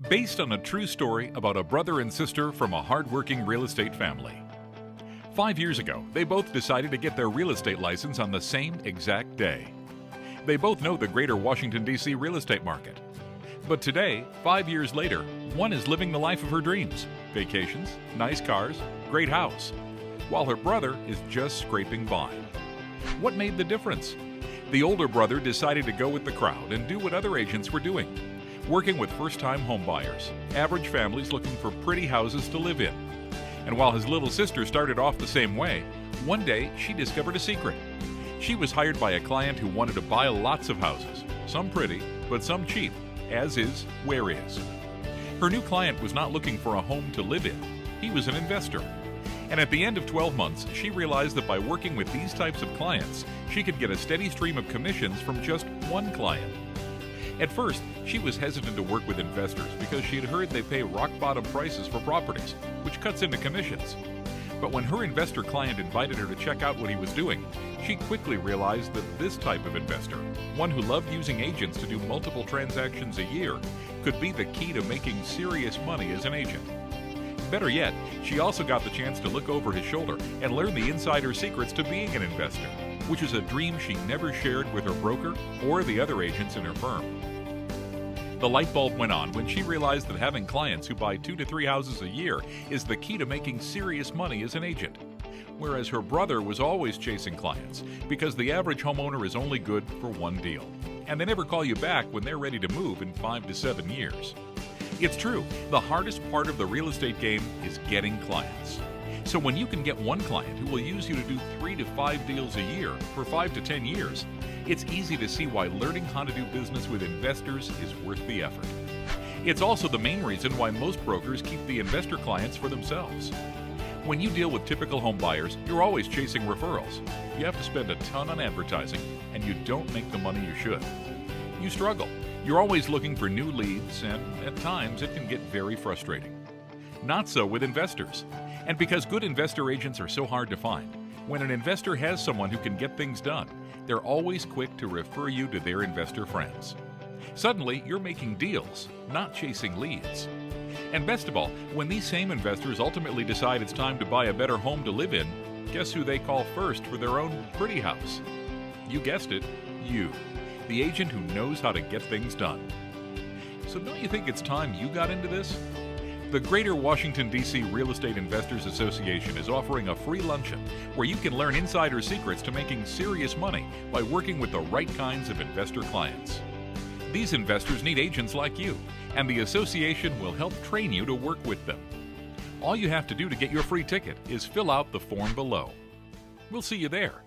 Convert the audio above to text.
Based on a true story about a brother and sister from a hardworking real estate family. 5 years ago, they both decided to get their real estate license on the same exact day. They both know the greater Washington, D.C. real estate market. But today, 5 years later, one is living the life of her dreams. Vacations, nice cars, great house. While her brother is just scraping by. What made the difference? The older brother decided to go with the crowd and do what other agents were doing. Working with first-time home buyers, average families looking for pretty houses to live in. And while his little sister started off the same way, one day she discovered a secret. She was hired by a client who wanted to buy lots of houses, some pretty, but some cheap, as is, where is. Her new client was not looking for a home to live in. He was an investor. And at the end of 12 months, she realized that by working with these types of clients, she could get a steady stream of commissions from just one client. At first, she was hesitant to work with investors because she had heard they pay rock-bottom prices for properties, which cuts into commissions. But when her investor client invited her to check out what he was doing, she quickly realized that this type of investor, one who loved using agents to do multiple transactions a year, could be the key to making serious money as an agent. Better yet, she also got the chance to look over his shoulder and learn the insider secrets to being an investor, which is a dream she never shared with her broker or the other agents in her firm. The light bulb went on when she realized that having clients who buy 2 to 3 houses a year is the key to making serious money as an agent. Whereas her brother was always chasing clients because the average homeowner is only good for one deal. And they never call you back when they're ready to move in 5 to 7 years. It's true, the hardest part of the real estate game is getting clients. So when you can get one client who will use you to do 3 to 5 deals a year for 5 to 10 years, it's easy to see why learning how to do business with investors is worth the effort. It's also the main reason why most brokers keep the investor clients for themselves. When you deal with typical home buyers, you're always chasing referrals. You have to spend a ton on advertising, and you don't make the money you should. You struggle. You're always looking for new leads, and at times it can get very frustrating. Not so with investors. And because good investor agents are so hard to find, when an investor has someone who can get things done, they're always quick to refer you to their investor friends. Suddenly, you're making deals, not chasing leads. And best of all, when these same investors ultimately decide it's time to buy a better home to live in, guess who they call first for their own pretty house? You guessed it, you. The agent who knows how to get things done. So don't you think it's time you got into this? The Greater Washington, D.C. Real Estate Investors Association is offering a free luncheon where you can learn insider secrets to making serious money by working with the right kinds of investor clients. These investors need agents like you, and the association will help train you to work with them. All you have to do to get your free ticket is fill out the form below. We'll see you there.